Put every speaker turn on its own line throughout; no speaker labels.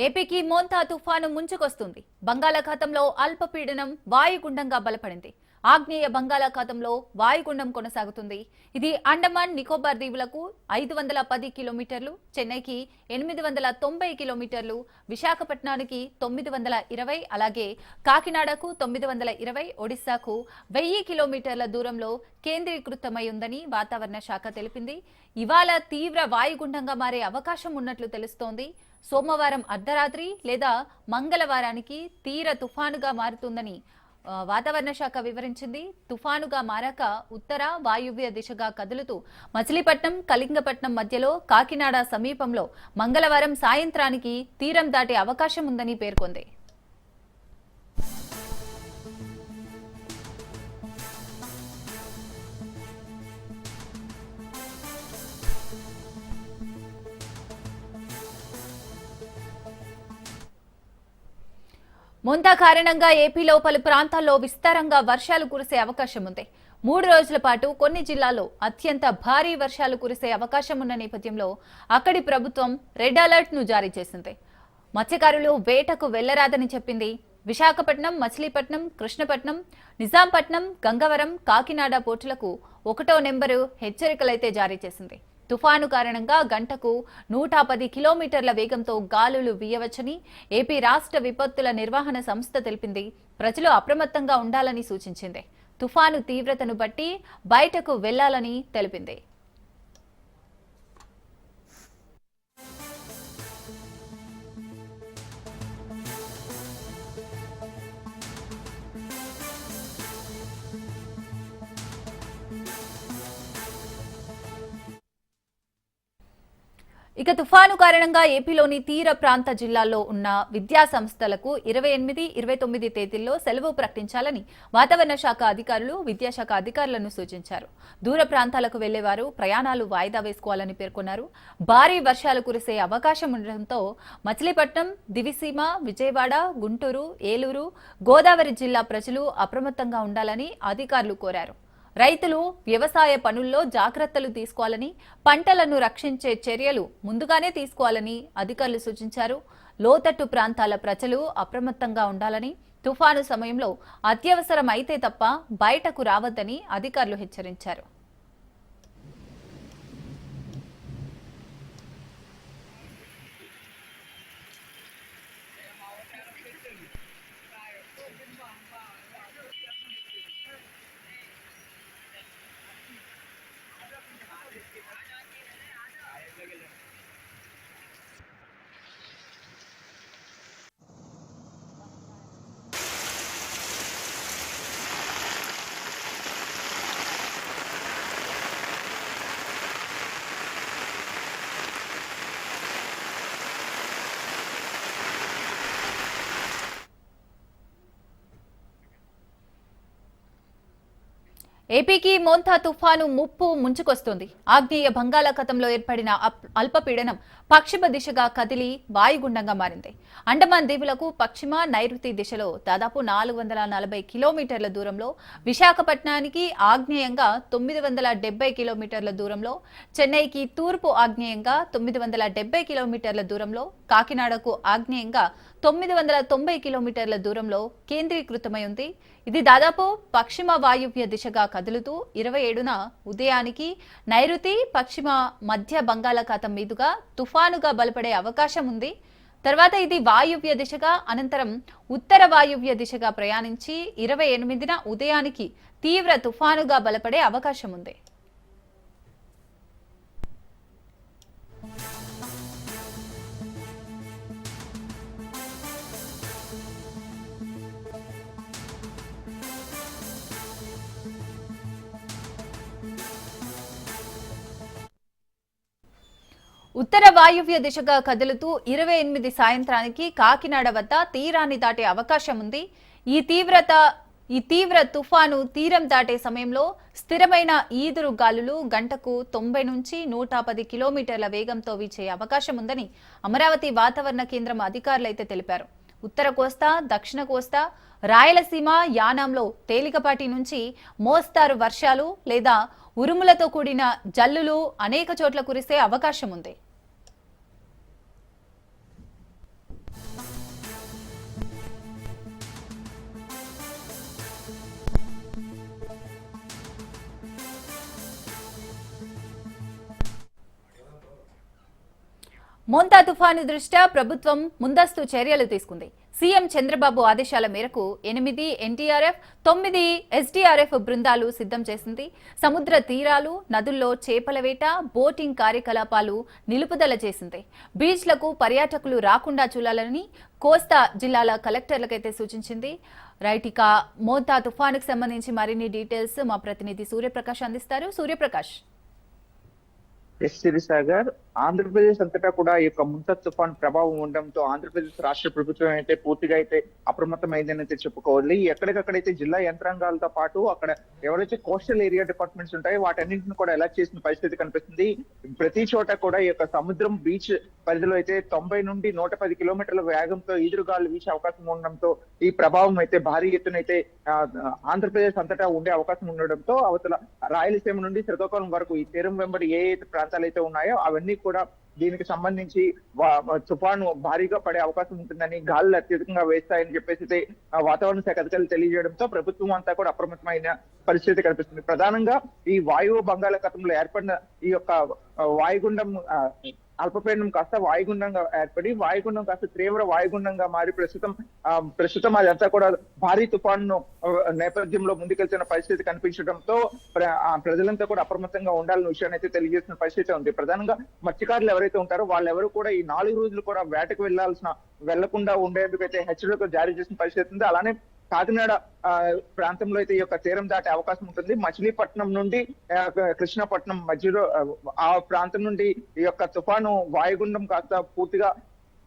ఏపీకి మోంతా తుఫాను ముంచుకొస్తుంది. బంగాళాఖాతంలో అల్పపీడనం వాయుగుండంగా బలపడింది. ఆగ్నేయ బంగాళాఖాతంలో వాయుగుండం కొనసాగుతుంది. ఇది అండమాన్ నికోబార్ దీవులకు 510 కిలోమీటర్లు, చెన్నైకి 890 కిలోమీటర్లు, విశాఖపట్నానికి 920, అలాగే కాకినాడకు 920, ఒడిశాకు 1000 కిలోమీటర్ల దూరంలో కేంద్రీకృతమై ఉందని వాతావరణ శాఖ తెలిపింది. ఇవాళ తీవ్ర వాయుగుండంగా మారే అవకాశం ఉన్నట్లు తెలుస్తోంది. సోమవారం అర్ధరాత్రి లేదా మంగళవారానికి తీర తుఫానుగా మారుతుందని వాతావరణ శాఖ వివరించింది. తుఫానుగా మారాక ఉత్తర వాయువ్య దిశగా కదులుతూ మచిలీపట్నం, కళింగపట్నం మధ్యలో కాకినాడ సమీపంలో మంగళవారం సాయంత్రానికి తీరం దాటే అవకాశం ఉందని పేర్కొంది. మోంతా కారణంగా ఏపీలో పలు ప్రాంతాల్లో విస్తారంగా వర్షాలు కురిసే అవకాశం ఉంది. 3 రోజుల పాటు కొన్ని జిల్లాల్లో అత్యంత భారీ వర్షాలు కురిసే అవకాశం ఉన్న నేపథ్యంలో అక్కడి ప్రభుత్వం రెడ్ అలర్ట్ ను జారీ చేసింది. మత్స్యకారులు వేటకు వెళ్లరాదని చెప్పింది. విశాఖపట్నం, మచిలీపట్నం, కృష్ణపట్నం, నిజాంపట్నం, గంగవరం, కాకినాడ పోర్టులకు 1వ నెంబరు హెచ్చరికలైతే జారీ చేసింది. తుఫాను కారణంగా గంటకు 110 కిలోమీటర్ల వేగంతో గాలులు వీయవచ్చని ఏపీ రాష్ట్ర విపత్తుల నిర్వహణ సంస్థ తెలిపింది. ప్రజలు అప్రమత్తంగా ఉండాలని సూచించింది. తుఫాను తీవ్రతను బట్టి బయటకు వెళ్లాలని తెలిపింది. ఇక తుఫాను కారణంగా ఏపీలోని తీర ప్రాంత జిల్లాల్లో ఉన్న విద్యా సంస్థలకు 28, 29 తేదీల్లో సెలవు ప్రకటించాలని వాతావరణ శాఖ అధికారులు విద్యాశాఖ అధికారులను సూచించారు. దూర ప్రాంతాలకు వెళ్లేవారు ప్రయాణాలు వాయిదా వేసుకోవాలని పేర్కొన్నారు. భారీ వర్షాలు కురిసే అవకాశం ఉండడంతో మచిలీపట్నం, దివిసీమ, విజయవాడ, గుంటూరు, ఏలూరు, గోదావరి జిల్లా ప్రజలు అప్రమత్తంగా ఉండాలని అధికారులు కోరారు. రైతులు వ్యవసాయ పనుల్లో జాగ్రత్తలు తీసుకోవాలని, పంటలను రక్షించే చర్యలు ముందుగానే తీసుకోవాలని అధికారులు సూచించారు. లోతట్టు ప్రాంతాల ప్రజలు అప్రమత్తంగా ఉండాలని, తుఫాను సమయంలో అత్యవసరం అయితే తప్ప బయటకు రావద్దని అధికారులు హెచ్చరించారు. ఏపీకి మోంతా తుఫాను ముప్పు ముంచుకొస్తుంది. ఆగ్నేయ బంగాళాఖాతంలో ఏర్పడిన అల్పపీడనం పశ్చిమ దిశగా కదిలి వాయుగుండంగా మారింది. అండమాన్ దీవులకు పశ్చిమ నైరుతి దిశలో దాదాపు 440 కిలోమీటర్ల దూరంలో, విశాఖపట్నానికి ఆగ్నేయంగా 970 కిలోమీటర్ల దూరంలో, చెన్నైకి తూర్పు ఆగ్నేయంగా 970 కిలోమీటర్ల దూరంలో, కాకినాడకు ఆగ్నేయంగా 990 కిలోమీటర్ల దూరంలో కేంద్రీకృతమై ఉంది. ఇది దాదాపు పశ్చిమ వాయువ్య దిశగా కదులుతూ 27న ఉదయానికి నైరుతి పశ్చిమ మధ్య బంగాళాఖాతం మీదుగా తుఫానుగా బలపడే అవకాశం ఉంది. తర్వాత ఇది వాయువ్య దిశగా, అనంతరం ఉత్తర వాయువ్య దిశగా ప్రయాణించి 28న ఉదయానికి తీవ్ర తుఫానుగా బలపడే అవకాశం ఉంది. ఉత్తర వాయువ్య దిశగా కదులుతూ 28 సాయంత్రానికి కాకినాడ వద్ద తీరాన్ని దాటే అవకాశం ఉంది. ఈ తీవ్ర తుఫాను తీరం దాటే సమయంలో స్థిరమైన ఈదురు గాలులు గంటకు 90 నుంచి 110 కిలోమీటర్ల వేగంతో వీచే అవకాశం ఉందని అమరావతి వాతావరణ కేంద్రం అధికారులు అయితే తెలిపారు. ఉత్తర కోస్తా, దక్షిణ కోస్తా, రాయలసీమ, యానాంలో తేలికపాటి నుంచి మోస్తారు వర్షాలు లేదా ఉరుములతో కూడిన జల్లులు అనేక చోట్ల కురిసే అవకాశం ఉంది. మోంతా తుఫాను దృష్ట్యా ప్రభుత్వం ముందస్తు చర్యలు తీసుకుంది. సీఎం చంద్రబాబు ఆదేశాల మేరకు 8 ఎన్టీఆర్ఎఫ్, 9 ఎస్డీఆర్ఎఫ్ బృందాలు సిద్ధం చేసింది. సముద్ర తీరాలు, నదుల్లో చేపల వేట, బోటింగ్ కార్యకలాపాలు నిలుపుదల చేసింది. బీచ్లకు పర్యాటకులు రాకుండా చూడాలని కోస్తా జిల్లాల కలెక్టర్లకైతే సూచించింది. రైట్, ఇక మోంతా తుఫానుకు సంబంధించి మరిన్ని డీటెయిల్స్ మా ప్రతినిధి సూర్యప్రకాష్ అందిస్తారు. సూర్యప్రకాష్.
ఎస్ సిరిసాగర్, ఆంధ్రప్రదేశ్ అంతటా కూడా ఈ యొక్క ముంతా తుఫాన్ ప్రభావం ఉండడంతో ఆంధ్రప్రదేశ్ రాష్ట్ర ప్రభుత్వం అయితే పూర్తిగా అయితే అప్రమత్తమైందని అయితే చెప్పుకోవాలి. ఎక్కడికక్కడైతే జిల్లా యంత్రాంగాలతో పాటు అక్కడ ఎవరైతే కోస్టల్ ఏరియా డిపార్ట్మెంట్స్ ఉంటాయో వాటన్నింటిని కూడా అలర్ట్ చేసిన పరిస్థితి కనిపిస్తుంది. ప్రతి చోట కూడా ఈ యొక్క సముద్రం బీచ్ పరిధిలో అయితే 90 నుండి 110 కిలోమీటర్ల వేగంతో ఈదురుగాలు వీచే అవకాశం ఉండడంతో ఈ ప్రభావం అయితే భారీ ఎత్తున అయితే ఆంధ్రప్రదేశ్ అంతటా ఉండే అవకాశం ఉండడంతో అవతల రాయలసీమ నుండి శ్రీకాకుళం వరకు ఈ తీరం వెంబడి ఏ ప్రాంతాలు అయితే ఉన్నాయో అవన్నీ కూడా దీనికి సంబంధించి తుఫాను భారీగా పడే అవకాశం ఉంటుందని, గాలులు అత్యధికంగా వేస్తాయని చెప్పేసి వాతావరణ శాఖ అధికారులు తెలియజేయడంతో ప్రభుత్వం అంతా కూడా అప్రమత్తమైన పరిస్థితి కనిపిస్తుంది. ప్రధానంగా ఈ వాయువు బంగాళాఖాతంలో ఏర్పడిన ఈ యొక్క వాయుగుండం అల్పపీడనం కాస్త వాయుగుండంగా ఏర్పడి వాయుగుండం కాస్త తీవ్ర వాయుగుండంగా మారి ప్రస్తుతం అదంతా కూడా భారీ తుఫాను నేపథ్యంలో ముందుకెళ్తున్న పరిస్థితి కనిపించడంతో ప్రజలంతా కూడా అప్రమత్తంగా ఉండాలన్న విషయాన్ని అయితే తెలియజేసిన పరిస్థితి ఉంది. ప్రధానంగా మత్స్యకారులు ఎవరైతే ఉంటారో వాళ్ళెవరూ కూడా ఈ 4 రోజులు కూడా వేటకు వెళ్లకుండా ఉండేందుకైతే హెచ్చరికలు జారీ చేసిన పరిస్థితి ఉంది. అలానే కాకినాడ ప్రాంతంలో అయితే ఈ యొక్క తీరం దాటే అవకాశం ఉంటుంది. మచిలీపట్నం నుండి కృష్ణపట్నం మధ్యలో ఆ ప్రాంతం నుండి ఈ యొక్క తుఫాను వాయుగుండం కాస్త పూర్తిగా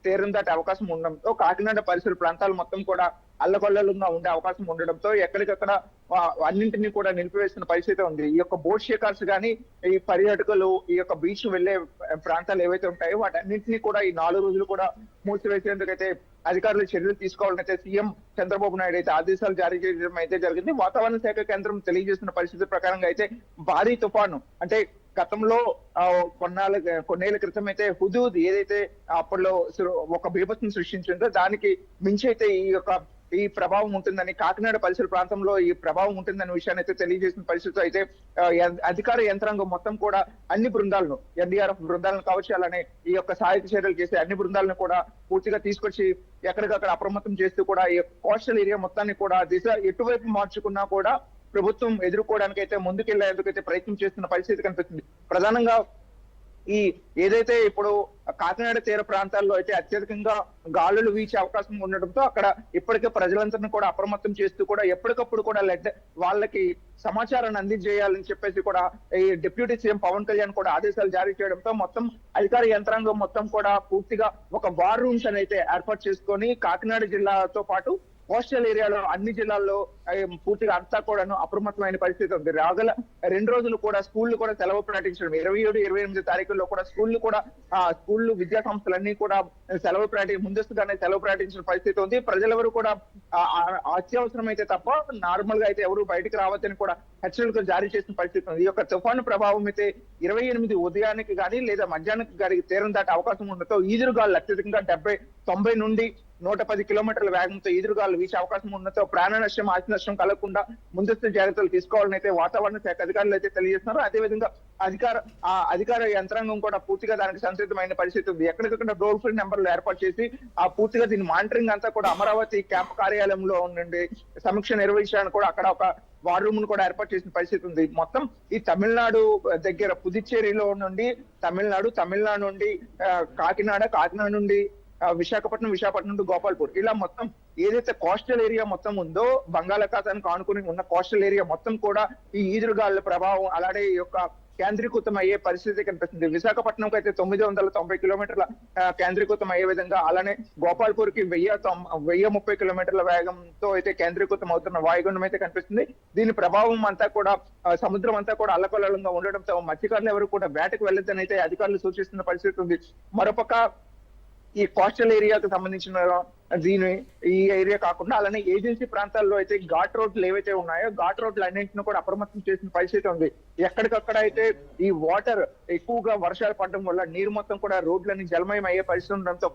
తీరం దాటే అవకాశం ఉండడంతో కాకినాడ పరిసర ప్రాంతాలు మొత్తం కూడా అల్లకొల్లలుగా ఉండే అవకాశం ఉండడంతో ఎక్కడికక్కడ అన్నింటినీ కూడా నిలిపివేసిన పరిస్థితి ఉంది. ఈ యొక్క బోట్ షేకర్స్ కానీ ఈ పర్యాటకులు ఈ యొక్క బీచ్ వెళ్లే ప్రాంతాలు ఏవైతే ఉంటాయో వాటన్నింటినీ కూడా ఈ 4 రోజులు కూడా మూసివేసేందుకైతే అధికారులు చర్యలు తీసుకోవాలని అయితే సీఎం చంద్రబాబు నాయుడు అయితే ఆదేశాలు జారీ చేయడం అయితే జరిగింది. వాతావరణ శాఖ కేంద్రం తెలియజేసిన పరిస్థితి ప్రకారంగా అయితే భారీ తుఫాను అంటే గతంలో కొన్నేళ్ల క్రితం అయితే హుదూద్ ఏదైతే అప్పట్లో ఒక బీభత్సం సృష్టించిందో దానికి మించి అయితే ఈ ప్రభావం ఉంటుందని, కాకినాడ పరిసర ప్రాంతంలో ఈ ప్రభావం ఉంటుందనే విషయాన్ని అయితే తెలియజేసిన పరిస్థితి అయితే అధికార యంత్రాంగం మొత్తం కూడా అన్ని బృందాలను, ఎన్డీఆర్ఎఫ్ బృందాలను కావచ్చు, అలానే ఈ యొక్క సహాయక చర్యలు చేసే అన్ని బృందాలను కూడా పూర్తిగా తీసుకొచ్చి ఎక్కడికక్కడ అప్రమత్తం చేస్తూ కూడా ఈ కోస్టల్ ఏరియా మొత్తాన్ని కూడా దిశ ఎటువైపు మార్చుకున్నా కూడా ప్రభుత్వం ఎదుర్కోవడానికి అయితే ముందుకెళ్లేందుకైతే ప్రయత్నం చేస్తున్న పరిస్థితి కనిపిస్తుంది. ప్రధానంగా ఈ ఏదైతే ఇప్పుడు కాకినాడ తీర ప్రాంతాల్లో అయితే అత్యధికంగా గాలులు వీచే అవకాశం ఉండడంతో అక్కడ ఇప్పటికే ప్రజలందరినీ కూడా అప్రమత్తం చేస్తూ కూడా ఎప్పటికప్పుడు కూడా వాళ్ళకి సమాచారాన్ని అందించేయాలని చెప్పేసి కూడా ఈ డిప్యూటీ సీఎం పవన్ కళ్యాణ్ కూడా ఆదేశాలు జారీ చేయడంతో మొత్తం అధికార యంత్రాంగం మొత్తం కూడా పూర్తిగా ఒక వార్ రూమ్స్ అని అయితే ఏర్పాటు చేసుకొని కాకినాడ జిల్లాతో పాటు కోస్టల్ ఏరియాలో అన్ని జిల్లాల్లో పూర్తిగా అంతా కూడా అప్రమత్తమైన పరిస్థితి ఉంది. రాగల 2 రోజులు కూడా స్కూళ్లు కూడా సెలవు ప్రకటించడం, 27, 28 తారీఖుల్లో కూడా స్కూళ్లు విద్యా సంస్థలన్నీ కూడా ముందస్తుగానే సెలవు ప్రకటించిన పరిస్థితి ఉంది. ప్రజలెవరు కూడా అత్యవసరం అయితే తప్ప నార్మల్ గా అయితే ఎవరు బయటకు రావద్దని కూడా హెచ్చరికలు జారీ చేసిన పరిస్థితి ఉంది. ఈ యొక్క తుఫాను ప్రభావం అయితే 28 ఉదయానికి కానీ లేదా మధ్యాహ్నానికి గారికి తీరం దాటే అవకాశం ఉండటంతో ఈదురుగాలు అత్యధికంగా 90 నుండి 110 కిలోమీటర్ల వేగంతో ఈదురుగాలు వీచే అవకాశం ఉండటంతో ప్రాణ నష్టం, ఆస్తి నష్టం కలగకుండా ముందస్తు జాగ్రత్తలు తీసుకోవాలని అయితే వాతావరణ శాఖ అధికారులు అయితే తెలియజేస్తున్నారు. అదేవిధంగా అధికార యంత్రాంగం కూడా పూర్తిగా దానికి సంసిద్ధమైన పరిస్థితి ఉంది. ఎక్కడికక్కడ టోల్ ఫ్రీ నెంబర్లు ఏర్పాటు చేసి పూర్తిగా దీని మానిటరింగ్ అంతా కూడా అమరావతి క్యాంప్ కార్యాలయంలో నుండి సమీక్ష నిర్వహించడానికి కూడా అక్కడ ఒక వార్ రూమ్ ను కూడా ఏర్పాటు చేసిన పరిస్థితి ఉంది. మొత్తం ఈ తమిళనాడు దగ్గర పుదుచ్చేరిలో నుండి తమిళనాడు నుండి కాకినాడ నుండి విశాఖపట్నం నుండి గోపాల్పూర్ ఇలా మొత్తం ఏదైతే కోస్టల్ ఏరియా మొత్తం ఉందో బంగాళాఖాతానికి ఆనుకుని ఉన్న కోస్టల్ ఏరియా మొత్తం కూడా ఈ ఈదురుగాలుల ప్రభావం అలాగే ఈ యొక్క కేంద్రీకృతం అయ్యే పరిస్థితి కనిపిస్తుంది. విశాఖపట్నంకి అయితే 990 కిలోమీటర్ల కేంద్రీకృతం అయ్యే విధంగా, అలానే గోపాల్పూర్ కి 1030 కిలోమీటర్ల వేగంతో అయితే కేంద్రీకృతం అవుతున్న వాయుగుండం అయితే కనిపిస్తుంది. దీని ప్రభావం అంతా కూడా సముద్రం అంతా కూడా అల్లకల్లోలంగా ఉండడంతో మత్స్యకారులు ఎవరు కూడా వేటకు వెళ్ళొద్దని అయితే అధికారులు సూచిస్తున్న పరిస్థితి ఉంది. మరోపక్క ఈ కోస్టల్ ఏరియాకు సంబంధించిన ఈ ఏరియా కాకుండా అలానే ఏజెన్సీ ప్రాంతాల్లో అయితే ఘాట్ రోడ్లు ఏవైతే ఉన్నాయో ఘాట్ రోడ్లు అన్నింటినీ కూడా అప్రమత్తం చేసిన పరిస్థితి ఉంది. ఎక్కడికక్కడ అయితే ఈ వాటర్ ఎక్కువగా వర్షాలు పడడం వల్ల నీరు మొత్తం కూడా రోడ్లన్నీ జలమయం అయ్యే పరిస్థితి ఉండడంతో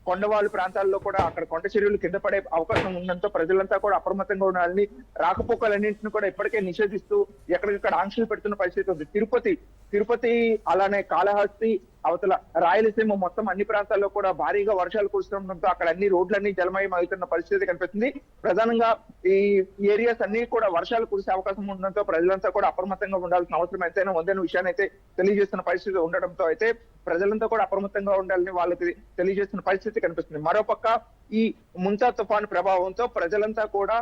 కొండవాళ్ళు ప్రాంతాల్లో కూడా అక్కడ కొండ చర్యలు కింద పడే అవకాశం ఉండడంతో ప్రజలంతా కూడా అప్రమత్తంగా ఉండాలని, రాకపోకలన్నింటినీ కూడా ఇప్పటికే నిషేధిస్తూ ఎక్కడికక్కడ ఆంక్షలు పెడుతున్న పరిస్థితి ఉంది. తిరుపతి అలానే కాళహస్తి అవతల రాయలసీమ మొత్తం అన్ని ప్రాంతాల్లో కూడా భారీగా వర్షాలు కురుస్తుండడంతో అక్కడ అన్ని రోడ్లన్నీ జలమయం అవుతున్న పరిస్థితి కనిపిస్తుంది. ప్రధానంగా ఈ ఏరియాస్ అన్ని కూడా వర్షాలు కురిసే అవకాశం ఉండడంతో ప్రజలంతా కూడా అప్రమత్తంగా ఉండాల్సిన అవసరం ఎంతైనా ఉందన్న విషయాన్ని అయితే తెలియజేస్తున్న పరిస్థితి ఉండడంతో అయితే ప్రజలంతా కూడా అప్రమత్తంగా ఉండాలని వాళ్ళకి తెలియజేస్తున్న పరిస్థితి కనిపిస్తుంది. మరోపక్క ఈ ముంతా తుఫాను ప్రభావంతో ప్రజలంతా కూడా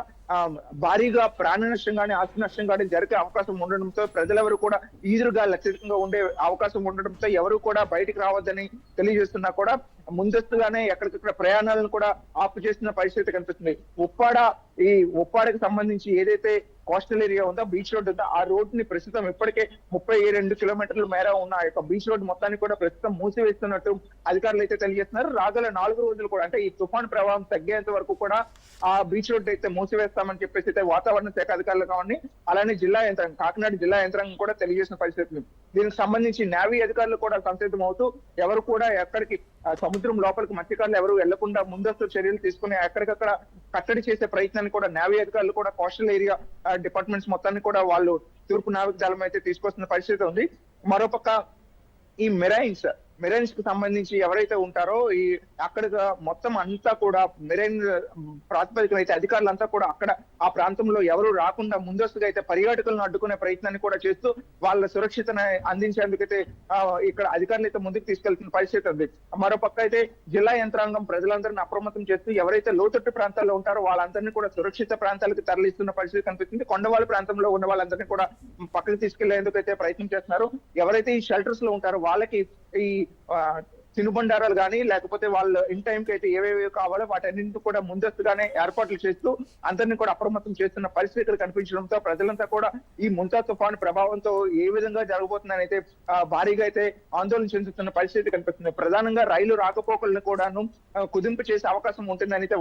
భారీగా ప్రాణ నష్టం కానీ ఆస్తి నష్టం కానీ జరిగే అవకాశం ఉండడంతో ప్రజలెవరు కూడా ఈదురుగా అత్యధికంగా ఉండే అవకాశం ఉండడంతో ఎవరు కూడా బయటికి రావద్దని తెలియజేస్తున్నా కూడా ముందస్తుగానే ఎక్కడికక్కడ ప్రయాణాలను కూడా ఆపు చేస్తున్న పరిస్థితి కనిపిస్తుంది. ఈ ఉప్పాడకి సంబంధించి ఏదైతే కోస్టల్ ఏరియా ఉందో, బీచ్ రోడ్ ఉందో, ఆ రోడ్ ని ప్రస్తుతం ఇప్పటికే 32 కిలోమీటర్ల మేర ఉన్న ఆ యొక్క బీచ్ రోడ్ మొత్తాన్ని కూడా ప్రస్తుతం మూసివేస్తున్నట్టు అధికారులు అయితే తెలియజేస్తున్నారు. రాగల 4 రోజులు కూడా అంటే ఈ తుఫాన్ ప్రభావం తగ్గేంత వరకు కూడా ఆ బీచ్ రోడ్ అయితే మూసివేస్తామని చెప్పేసి అయితే వాతావరణ శాఖ అధికారులు కావండి, అలానే జిల్లా యంత్రాంగం, కాకినాడ జిల్లా యంత్రాంగం కూడా తెలియజేసిన పరిస్థితి. దీనికి సంబంధించి నేవీ అధికారులు కూడా సంసిద్ధం అవుతూ ఎవరు కూడా ఎక్కడికి సముద్రం లోపలికి మత్స్యకారులు ఎవరు వెళ్లకుండా ముందస్తు చర్యలు తీసుకుని ఎక్కడికక్కడ కట్టడి చేసే ప్రయత్నాన్ని కూడా నేవీ అధికారులు కూడా కోస్టల్ ఏరియా డిపార్ట్మెంట్స్ మొత్తాన్ని కూడా వాళ్ళు తూర్పు నావిక దళం అయితే తీసుకొస్తున్న పరిస్థితి ఉంది. మరోపక్క ఈ మెరైన్స్ కు సంబంధించి ఎవరైతే ఉంటారో ఈ అక్కడ మొత్తం అంతా కూడా మెరైన్ ప్రాతిపదికన అయితే అధికారులంతా కూడా అక్కడ ఆ ప్రాంతంలో ఎవరు రాకుండా ముందస్తుగా అయితే పర్యాటకులను అడ్డుకునే ప్రయత్నాన్ని కూడా చేస్తూ వాళ్ళ సురక్షితను అందించేందుకైతే ఇక్కడ అధికారులు అయితే ముందుకు తీసుకెళ్తున్న పరిస్థితి ఉంది. మరోపక్క అయితే జిల్లా యంత్రాంగం ప్రజలందరినీ అప్రమత్తం చేస్తూ ఎవరైతే లోతట్టు ప్రాంతాల్లో ఉంటారో వాళ్ళందరినీ కూడా సురక్షిత ప్రాంతాలకు తరలిస్తున్న పరిస్థితి కనిపిస్తుంది. కొండవాళ్ళ ప్రాంతంలో ఉన్న వాళ్ళందరినీ కూడా పక్కకు తీసుకెళ్లేందుకు అయితే ప్రయత్నం చేస్తున్నారు. ఎవరైతే ఈ షెల్టర్స్ లో ఉంటారో వాళ్ళకి ఈ తినుబండారాలు కానీ లేకపోతే వాళ్ళు ఇన్ టైం కి అయితే ఏవేవి కావాలో వాటన్నింటినీ కూడా ముందస్తుగానే ఏర్పాట్లు చేస్తూ అందరినీ కూడా అప్రమత్తం చేస్తున్న పరిస్థితులు కనిపించడంతో ప్రజలంతా కూడా ఈ ముంతా తుఫాను ప్రభావంతో ఏ విధంగా జరగబోతుందని అయితే భారీగా అయితే ఆందోళన చెందుతున్న పరిస్థితి కనిపిస్తుంది. ప్రధానంగా రైలు రాకపోకలను కూడాను కుదింపు చేసే అవకాశం ఉంటుందని అయితే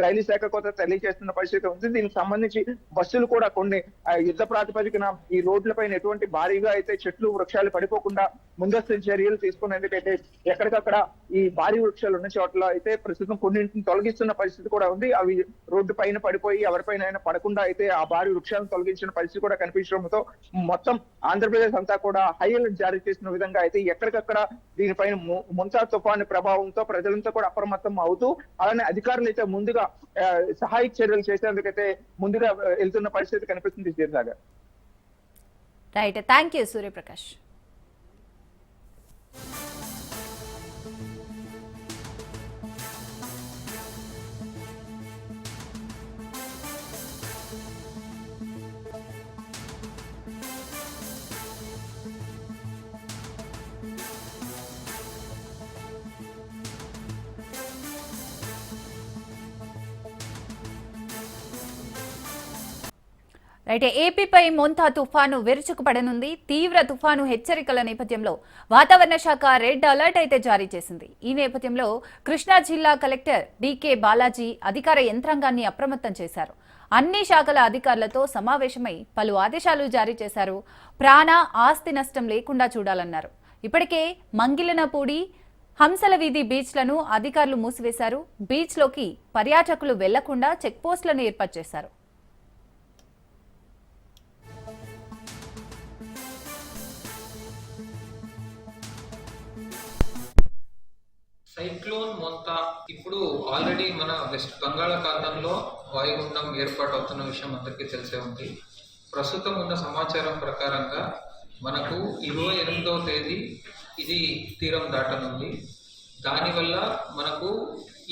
రైలు శాఖ కూడా తెలియజేస్తున్న పరిస్థితి ఉంది. దీనికి సంబంధించి బస్సులు కూడా కొన్ని యుద్ధ ప్రాతిపదికన ఈ రోడ్లపైన ఎటువంటి భారీగా అయితే చెట్లు వృక్షాలు పడిపోకుండా ముందస్తు చర్యలు తీసుకునేందుకైతే ఎక్కడికక్కడ ఈ భారీ వృక్షాలు ఉన్న చోట్ల అయితే ప్రస్తుతం కొన్నింటిని తొలగిస్తున్న పరిస్థితి కూడా ఉంది. అవి రోడ్డు పైన పడిపోయి ఎవరిపైన పడకుండా అయితే ఆ భారీ వృక్షాలను తొలగించిన పరిస్థితి కూడా కనిపించడంతో మొత్తం ఆంధ్రప్రదేశ్ అంతా కూడా హై అలర్ట్ జారీ చేసిన విధంగా అయితే ఎక్కడికక్కడ దీనిపైన ముంతా తుఫాను ప్రభావంతో ప్రజలంతా కూడా అప్రమత్తం అవుతూ అలానే అధికారులు అయితే ముందుగా సహాయక చర్యలు చేసేందుకైతే ముందుగా వెళ్తున్న పరిస్థితి కనిపిస్తుంది. జీర్ణాగర్
right, thank you Suryaprakash. Right, ఏపీపై మోంతా తుఫాను విరుచుకుపడనుంది. తీవ్ర తుఫాను హెచ్చరికల నేపథ్యంలో వాతావరణ శాఖ రెడ్ అలర్ట్ అయితే జారీ చేసింది. ఈ నేపథ్యంలో కృష్ణా జిల్లా కలెక్టర్ డీకే బాలాజీ అధికార యంత్రాంగాన్ని అప్రమత్తం చేశారు. అన్ని శాఖల అధికారులతో సమావేశమై పలు ఆదేశాలు జారీ చేశారు. ప్రాణ ఆస్తి నష్టం లేకుండా చూడాలన్నారు. ఇప్పటికే మంగిలనపూడి, హంసల వీధి బీచ్లను అధికారులు మూసివేశారు. బీచ్లోకి పర్యాటకులు వెళ్లకుండా చెక్పోస్టులను ఏర్పాటు చేశారు.
సైక్లోన్ మొంతా ఇప్పుడు ఆల్రెడీ మన వెస్ట్ బంగాళాఖాతంలో వాయుగుండం ఏర్పాటు అవుతున్న విషయం అందరికీ తెలిసే ఉంది. ప్రస్తుతం ఉన్న సమాచారం ప్రకారంగా మనకు 28వ తేదీ ఇది తీరం దాటనుంది. దానివల్ల మనకు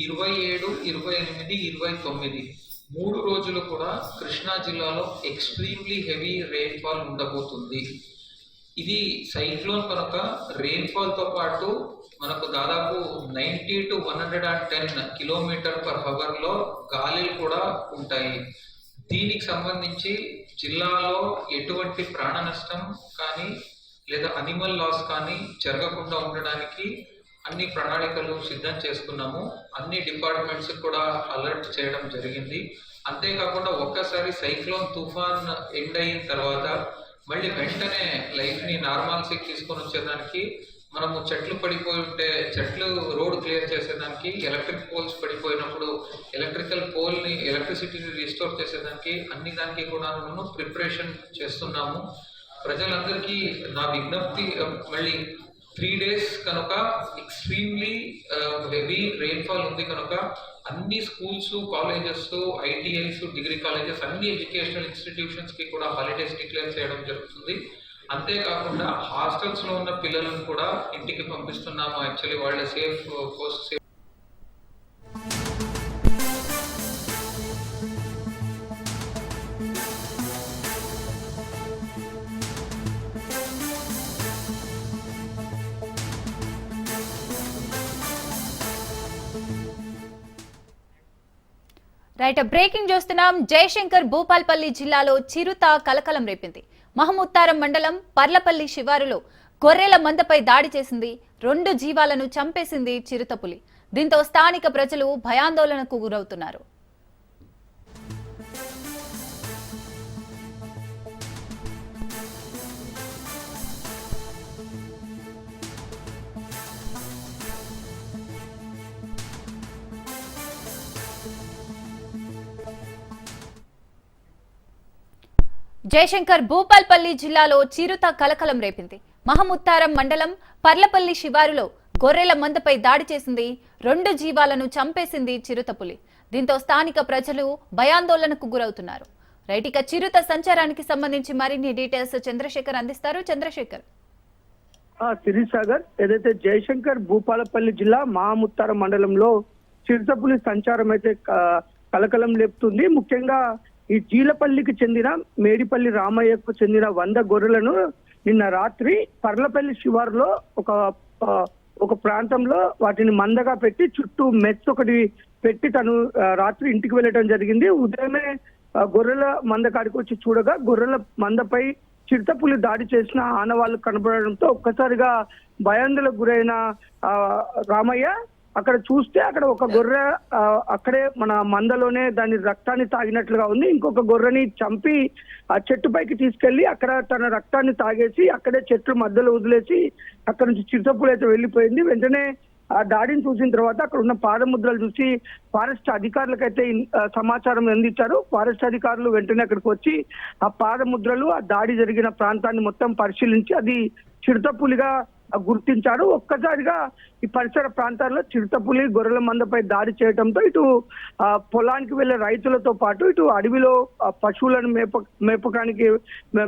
27, 28, 29 3 రోజులు కూడా కృష్ణా జిల్లాలో ఎక్స్ట్రీమ్లీ హెవీ రెయిన్ఫాల్ ఉండబోతుంది. ఇది సైక్లోన్ కనుక రెయిన్ఫాల్తో పాటు మనకు దాదాపు 90 to 110 km/h గాలులు కూడా ఉంటాయి. దీనికి సంబంధించి జిల్లాలో ఎటువంటి ప్రాణ నష్టం కానీ లేదా అనిమల్ లాస్ కానీ జరగకుండా ఉండడానికి అన్ని ప్రణాళికలు సిద్ధం చేసుకున్నాము. అన్ని డిపార్ట్మెంట్స్ కూడా అలర్ట్ చేయడం జరిగింది. అంతేకాకుండా ఒక్కసారి సైక్లోన్ తుఫాన్ ఎండ్ అయిన తర్వాత మళ్ళీ వెంటనే లైఫ్ని నార్మాల్సీకి తీసుకొని వచ్చేదానికి మనము చెట్లు పడిపోయి ఉంటే చెట్లు రోడ్ క్లియర్ చేసేదానికి, ఎలక్ట్రిక్ పోల్స్ పడిపోయినప్పుడు ఎలక్ట్రిసిటీని రిస్టోర్ చేసేదానికి అన్ని దానికి కూడా మనం ప్రిపరేషన్ చేస్తున్నాము. ప్రజలందరికీ నా విజ్ఞప్తి, మళ్ళీ 3 days కనుక ఎక్స్ట్రీమ్లీ హెవీ రెయిన్ఫాల్ ఉంది కనుక అన్ని schools, colleges, ITIs, degree colleges, అన్ని ఎడ్యుకేషనల్ ఇన్స్టిట్యూషన్స్ కి కూడా హాలిడేస్ డిక్లేర్ చేయడం జరుగుతుంది. అంతేకాకుండా హాస్టల్స్ లో ఉన్న పిల్లలను కూడా ఇంటికి పంపిస్తున్నాము. యాక్చువల్లీ వాళ్ళ సేఫ్ కోర్స్.
రైట్, బ్రేకింగ్ చూస్తున్నాం. జయశంకర్ భూపాల్పల్లి జిల్లాలో చిరుత కలకలం రేపింది. మహముత్తారం మండలం పర్లపల్లి శివారులో గొర్రెల మందపై దాడి చేసింది. 2 జీవాలను చంపేసింది చిరుతపులి. దీంతో స్థానిక ప్రజలు భయాందోళనకు గురవుతున్నారు. జయశంకర్ భూపాల్పల్లి జిల్లాలో చిరుత కలకలం రేపింది. మహముత్తారం మండలం పర్లపల్లి శివారులో గొర్రెల మందపై దాడి చేసింది. 2 జీవాలను చంపేసింది చిరుతపులి. దీంతో స్థానిక ప్రజలు భయాందోళనకు గురవుతున్నారు. రైట్, ఇక చిరుత సంచారానికి సంబంధించి మరిన్ని డీటెయిల్స్ చంద్రశేఖర్ అందిస్తారు. చంద్రశేఖర్.
సిరిసాగర్, ఏదైతే జయశంకర్ భూపాలపల్లి జిల్లా మహముత్తారం మండలంలో చిరుతపులి సంచారం అయితే కలకలం లేపుతుంది. ముఖ్యంగా ఈ జీలపల్లికి చెందిన మేడిపల్లి రామయ్యకు చెందిన 100 గొర్రెలను నిన్న రాత్రి పర్లపల్లి శివారులో ఒక ప్రాంతంలో వాటిని మందగా పెట్టి చుట్టూ మెస్ ఒకటి పెట్టి తను రాత్రి ఇంటికి వెళ్ళడం జరిగింది. ఉదయమే గొర్రెల మంద కాడికి వచ్చి చూడగా గొర్రెల మందపై చిరుతపులి దాడి చేసిన ఆనవాళ్లు కనబడడంతో ఒక్కసారిగా భయాందోళనకు గురైన రామయ్య అక్కడ చూస్తే అక్కడ ఒక గొర్రె అక్కడే మన మందలోనే దాని రక్తాన్ని తాగినట్లుగా ఉంది. ఇంకొక గొర్రెని చంపి ఆ చెట్టు పైకి తీసుకెళ్లి అక్కడ తన రక్తాన్ని తాగేసి అక్కడే చెట్లు మధ్యలో వదిలేసి అక్కడ నుంచి చిరుతపులి అయితే వెళ్ళిపోయింది. వెంటనే ఆ దాడిని చూసిన తర్వాత అక్కడ ఉన్న పాదముద్రలు చూసి ఫారెస్ట్ అధికారులకైతే సమాచారం అందించారు. ఫారెస్ట్ అధికారులు వెంటనే అక్కడికి వచ్చి ఆ పాదముద్రలు, ఆ దాడి జరిగిన ప్రాంతాన్ని మొత్తం పరిశీలించి అది చిరుతపులిగా గుర్తించారు. ఒక్కసారిగా ఈ పరిసర ప్రాంతాల్లో చిరుతపులి గొర్రెల మందపై దాడి చేయడంతో ఇటు పొలానికి వెళ్లే రైతులతో పాటు ఇటు అడవిలో పశువులను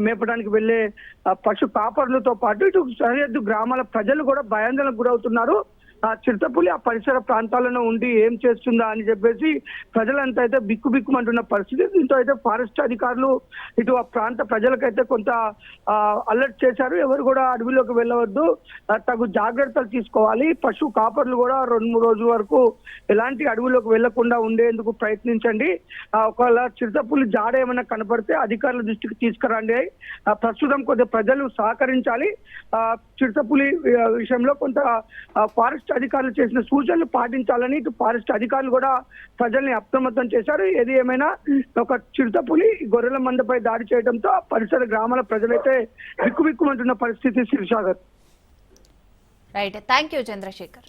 మేపడానికి వెళ్లే పశు కాపరులతో పాటు ఇటు సరిహద్దు గ్రామాల ప్రజలు కూడా భయాందోళనకు గురవుతున్నారు. ఆ చిరుతపులి ఆ పరిసర ప్రాంతాలను ఉండి ఏం చేస్తుందా అని చెప్పేసి ప్రజలంతా అయితే బిక్కుబిక్కుమంటున్న పరిస్థితి. దీంతో అయితే ఫారెస్ట్ అధికారులు ఇటు ఆ ప్రాంత ప్రజలకైతే కొంత అలర్ట్ చేశారు. ఎవరు కూడా అడవిలోకి వెళ్ళవద్దు, తగు జాగ్రత్తలు తీసుకోవాలి. పశు కాపర్లు కూడా 2-3 రోజుల వరకు ఎలాంటి అడవిలోకి వెళ్లకుండా ఉండేందుకు ప్రయత్నించండి. ఒకవేళ చిరుతపులి జాడ ఏమైనా కనపడితే అధికారుల దృష్టికి తీసుకురండి. ప్రస్తుతం కొద్దిగా ప్రజలు సహకరించాలి. చిరుతపులి విషయంలో కొంత ఫారెస్ట్ అధికారులు చేసిన సూచనలు పాటించాలని ఇటు ఫారెస్ట్ అధికారులు కూడా ప్రజల్ని అప్రమత్తం చేశారు. ఏది ఏమైనా ఒక చిరుతపులి గొర్రెల మందపై దాడి చేయడంతో పరిసర గ్రామాల ప్రజలైతే బిక్కుబిక్కుమంటున్న పరిస్థితి. Shivsagar.
Right, thank you Chandrashekar.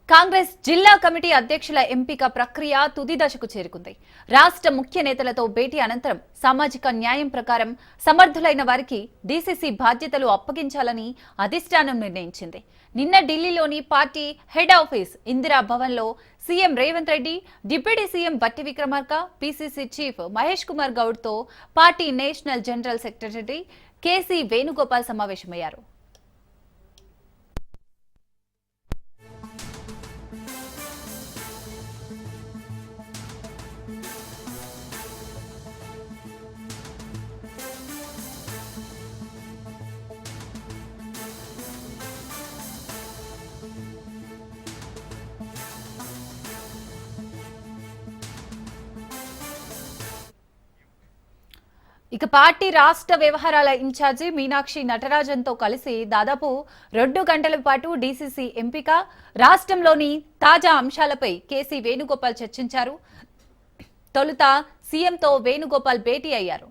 Congress జిల్లా కమిటీ అధ్యక్షుల ఎంపిక ప్రక్రియ తుది దశకు చేరుకుంది. రాష్ట్ర ముఖ్య నేతలతో భేటీ అనంతరం సామాజిక న్యాయం ప్రకారం సమర్థులైన వారికి డీసీసీ బాధ్యతలు అప్పగించాలని అధిష్టానం నిర్ణయించింది. నిన్న ఢిల్లీలోని పార్టీ హెడ్ ఆఫీస్ ఇందిరా భవన్లో CM Revanth Reddy, deputy CM Bhatti Vikramarka, PCC chief Mahesh Kumar గౌడ్తో party national general secretary KC Venugopal సమావేశమయ్యారు. ఇక పార్టీ రాష్ట్ర వ్యవహారాల ఇన్ఛార్జి మీనాక్షి నటరాజన్తో కలిసి దాదాపు 2 గంటల పాటు డీసీసీ ఎంపిక, రాష్ట్రంలోని తాజా అంశాలపై కేసీ వేణుగోపాల్ చర్చించారు. తొలుత సీఎంతో వేణుగోపాల్ భేటీ అయ్యారు.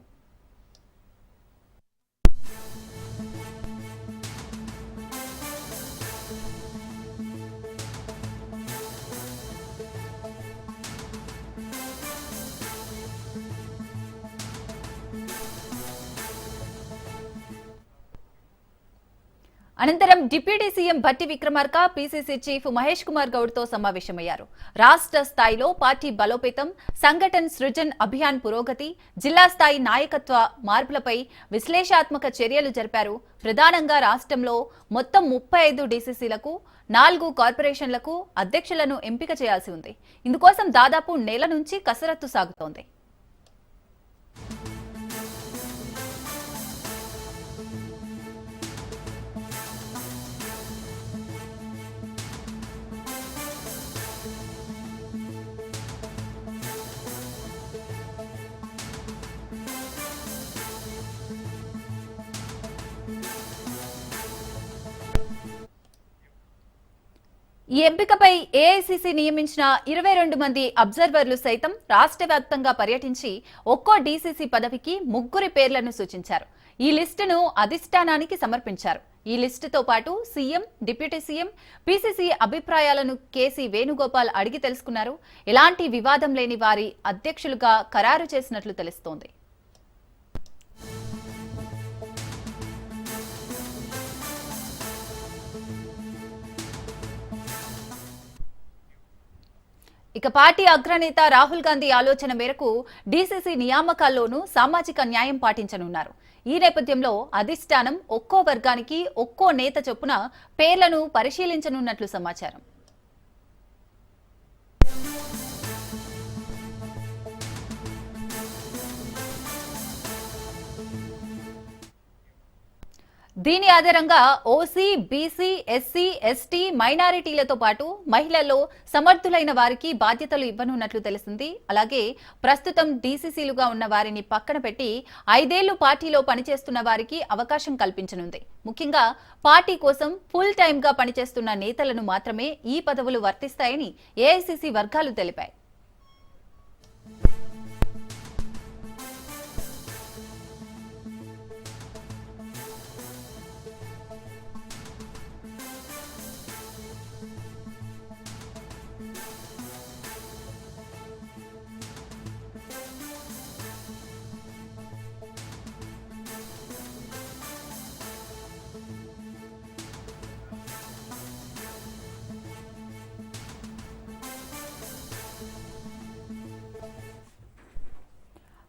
అనంతరం deputy CM Bhatti Vikramarka PCC chief Mahesh Kumar గౌడ్తో సమావేశమయ్యారు. రాష్ట్ర స్థాయిలో పార్టీ బలోపేతం, సంఘటన్ సృజన్ అభియాన్ పురోగతి, జిల్లా స్థాయి నాయకత్వ మార్పులపై విశ్లేషాత్మక చర్యలు జరిపారు. ప్రధానంగా రాష్ట్రంలో మొత్తం 35 డీసీసీలకు 4 కార్పొరేషన్లకు అధ్యక్షులను ఎంపిక చేయాల్సి ఉంది. ఇందుకోసం దాదాపు నెల నుంచి కసరత్తు సాగుతోంది. ఈ ఎంపికపై ఏఐసీసీ నియమించిన 22 మంది అబ్జర్వర్లు సైతం రాష్ట్ర వ్యాప్తంగా పర్యటించి ఒక్కో డీసీసీ పదవికి 3 పేర్లను సూచించారు. ఈ లిస్టును అధిష్టానానికి సమర్పించారు. ఈ లిస్టుతో పాటు సీఎం, డిప్యూటీ సీఎం, పీసీసీ అభిప్రాయాలను కేసీ వేణుగోపాల్ అడిగి తెలుసుకున్నారు. ఎలాంటి వివాదం లేని వారి అధ్యక్షులుగా ఖరారు చేసినట్లు తెలుస్తోంది. ఇక పార్టీ అగ్రనేత రాహుల్ గాంధీ ఆలోచన మేరకు డీసీసీ నియామకాల్లోనూ సామాజిక న్యాయం పాటించనున్నారు. ఈ నేపథ్యంలో అధిష్టానం ఒక్కో వర్గానికి ఒక్కో నేత చొప్పున పేర్లను పరిశీలించనున్నట్లు సమాచారం. దీని ఆధారంగా ఓసీ, బీసీ, ఎస్సీ, ఎస్టీ, మైనారిటీలతో పాటు మహిళల్లో సమర్థులైన వారికి బాధ్యతలు ఇవ్వనున్నట్లు తెలిసింది. అలాగే ప్రస్తుతం డీసీసీలుగా ఉన్న వారిని పక్కన పెట్టి 5 ఏళ్లు పార్టీలో పనిచేస్తున్న వారికి అవకాశం కల్పించనుంది. ముఖ్యంగా పార్టీ కోసం ఫుల్ టైమ్ గా పనిచేస్తున్న నేతలను మాత్రమే ఈ పదవులు వర్తిస్తాయని ఏఐసీసీ వర్గాలు తెలిపాయి.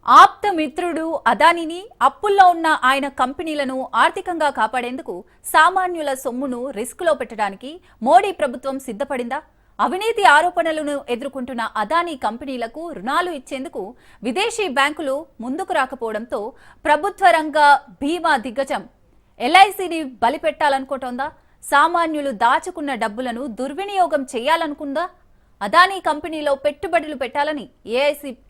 ఆప్త మిత్రుడు అదానీని, అప్పుల్లో ఉన్న ఆయన కంపెనీలను ఆర్థికంగా కాపాడేందుకు సామాన్యుల సొమ్మును రిస్కులో పెట్టడానికి మోడీ ప్రభుత్వం సిద్ధపడిందా? అవినీతి ఆరోపణలను ఎదుర్కొంటున్న అదానీ కంపెనీలకు రుణాలు ఇచ్చేందుకు విదేశీ బ్యాంకులు ముందుకు రాకపోవడంతో ప్రభుత్వ రంగ బీమా దిగ్గజం ఎల్ఐసిని బలిపెట్టాలనుకుంటోందా? సామాన్యులు దాచుకున్న డబ్బులను దుర్వినియోగం చేయాలనుకుందా? అదానీ కంపెనీలో పెట్టుబడులు పెట్టాలని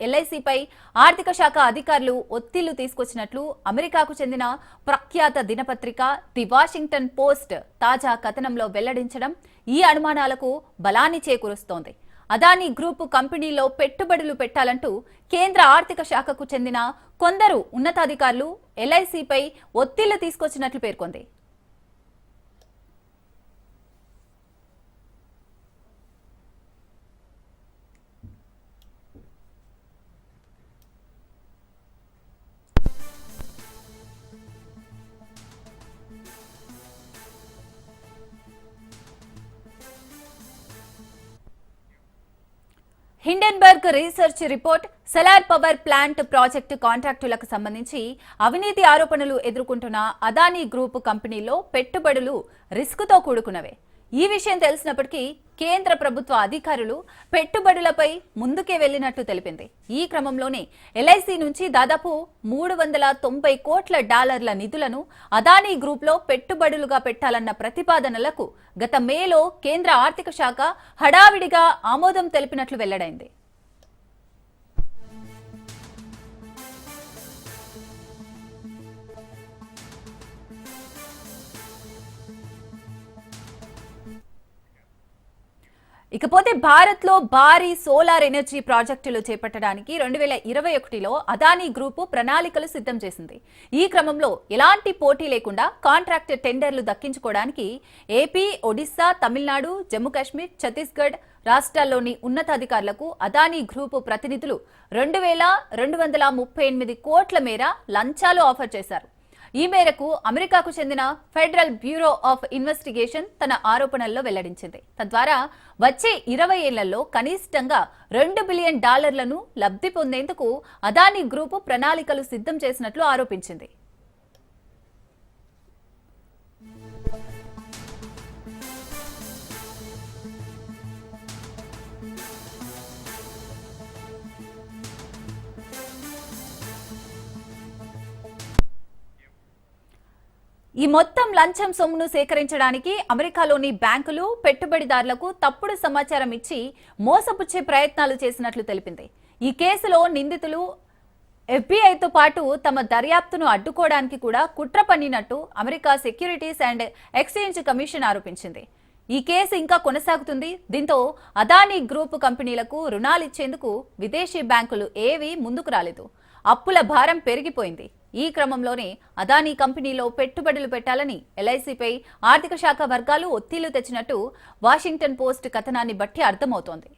ఎల్ఐసిపై ఆర్థిక శాఖ అధికారులు ఒత్తిళ్లు తీసుకొచ్చినట్లు అమెరికాకు చెందిన ప్రఖ్యాత దినపత్రిక ది వాషింగ్టన్ పోస్ట్ తాజా కథనంలో వెల్లడించడం ఈ అనుమానాలకు బలాన్ని చేకూరుస్తోంది. అదానీ గ్రూప్ కంపెనీలో పెట్టుబడులు పెట్టాలంటూ కేంద్ర ఆర్థిక శాఖకు చెందిన కొందరు ఉన్నతాధికారులు ఎల్ఐసిపై ఒత్తిళ్లు తీసుకొచ్చినట్లు పేర్కొంది. Hindenburg research report solar power plant project కాంట్రాక్టులకు సంబంధించి అవినీతి ఆరోపణలు ఎదుర్కొంటున్న అదానీ గ్రూప్ కంపెనీలో పెట్టుబడులు రిస్కుతో కూడుకున్నవే. ఈ విషయం తెలిసినప్పటికీ కేంద్ర ప్రభుత్వ అధికారులు పెట్టుబడులపై ముందుకే వెళ్లినట్లు తెలిపింది. ఈ క్రమంలోనే ఎల్ఐసి నుంచి దాదాపు $390 కోట్ల నిధులను అదానీ గ్రూప్లో పెట్టుబడులుగా పెట్టాలన్న ప్రతిపాదనలకు గత మేలో కేంద్ర ఆర్థిక శాఖ హడావిడిగా ఆమోదం తెలిపినట్లు వెల్లడైంది. ఇకపోతే భారత్ లో భారీ సోలార్ ఎనర్జీ ప్రాజెక్టులు చేపట్టడానికి 2021లో అదానీ గ్రూపు ప్రణాళికలు సిద్ధం చేసింది. ఈ క్రమంలో ఎలాంటి పోటీ లేకుండా కాంట్రాక్ట్ టెండర్లు దక్కించుకోవడానికి ఏపీ, ఒడిశా, తమిళనాడు, జమ్మూ కాశ్మీర్, ఛత్తీస్గఢ్ రాష్ట్రాల్లోని ఉన్నతాధికారులకు అదానీ గ్రూపు ప్రతినిధులు 2,238 కోట్ల మేర లంచాలు ఆఫర్ చేశారు. ఈ మేరకు అమెరికాకు చెందిన ఫెడరల్ బ్యూరో ఆఫ్ ఇన్వెస్టిగేషన్ తన ఆరోపణల్లో వెల్లడించింది. తద్వారా వచ్చే 20 ఏళ్లలో కనిష్టంగా $2 బిలియన్ లబ్ధి పొందేందుకు అదానీ గ్రూపు ప్రణాళికలు సిద్ధం చేసినట్లు ఆరోపించింది. ఈ మొత్తం లంచం సొమ్మును సేకరించడానికి అమెరికాలోని బ్యాంకులు పెట్టుబడిదారులకు తప్పుడు సమాచారం ఇచ్చి మోసపుచ్చే ప్రయత్నాలు చేసినట్లు తెలిపింది. ఈ కేసులో నిందితులు ఎఫ్బీఐతో పాటు తమ దర్యాప్తును అడ్డుకోవడానికి కూడా కుట్ర పన్నినట్టు America securities and exchange commission ఆరోపించింది. ఈ కేసు ఇంకా కొనసాగుతుంది. దీంతో అదానీ గ్రూప్ కంపెనీలకు రుణాలిచ్చేందుకు విదేశీ బ్యాంకులు ఏవీ ముందుకు రాలేదు. అప్పుల భారం పెరిగిపోయింది. ఈ క్రమంలోనే అదానీ కంపెనీలో పెట్టుబడులు పెట్టాలని ఎల్ఐసిపై ఆర్థిక శాఖ వర్గాలు ఒత్తిళ్లు తెచ్చినట్టు వాషింగ్టన్ పోస్ట్ కథనాన్ని బట్టి అర్థమవుతోంది.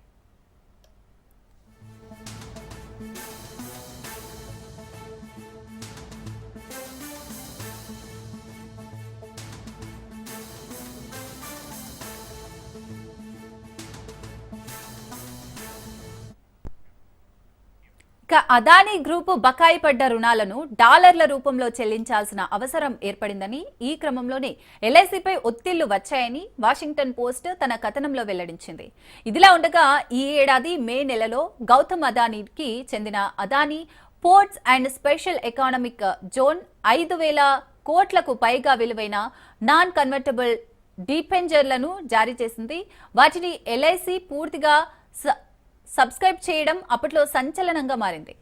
ఇక అదానీ గ్రూపు బకాయి పడ్డ రుణాలను డాలర్ల రూపంలో చెల్లించాల్సిన అవసరం ఏర్పడిందని, ఈ క్రమంలోనే ఎల్ఐసిపై ఒత్తిళ్లు వచ్చాయని వాషింగ్టన్ పోస్ట్ తన కథనంలో వెల్లడించింది. ఇదిలా ఉండగా ఈ ఏడాది మే నెలలో గౌతమ్ అదానీకి చెందిన Adani ports and special economic zone 5,000 కోట్లకు పైగా విలువైన నాన్ కన్వర్టబుల్ డిబెంచర్లను జారీ చేసింది. వాటిని ఎల్ఐసి పూర్తిగా సబ్స్క్రైబ్ చేయడం అప్పట్లో సంచలనంగా మారింది.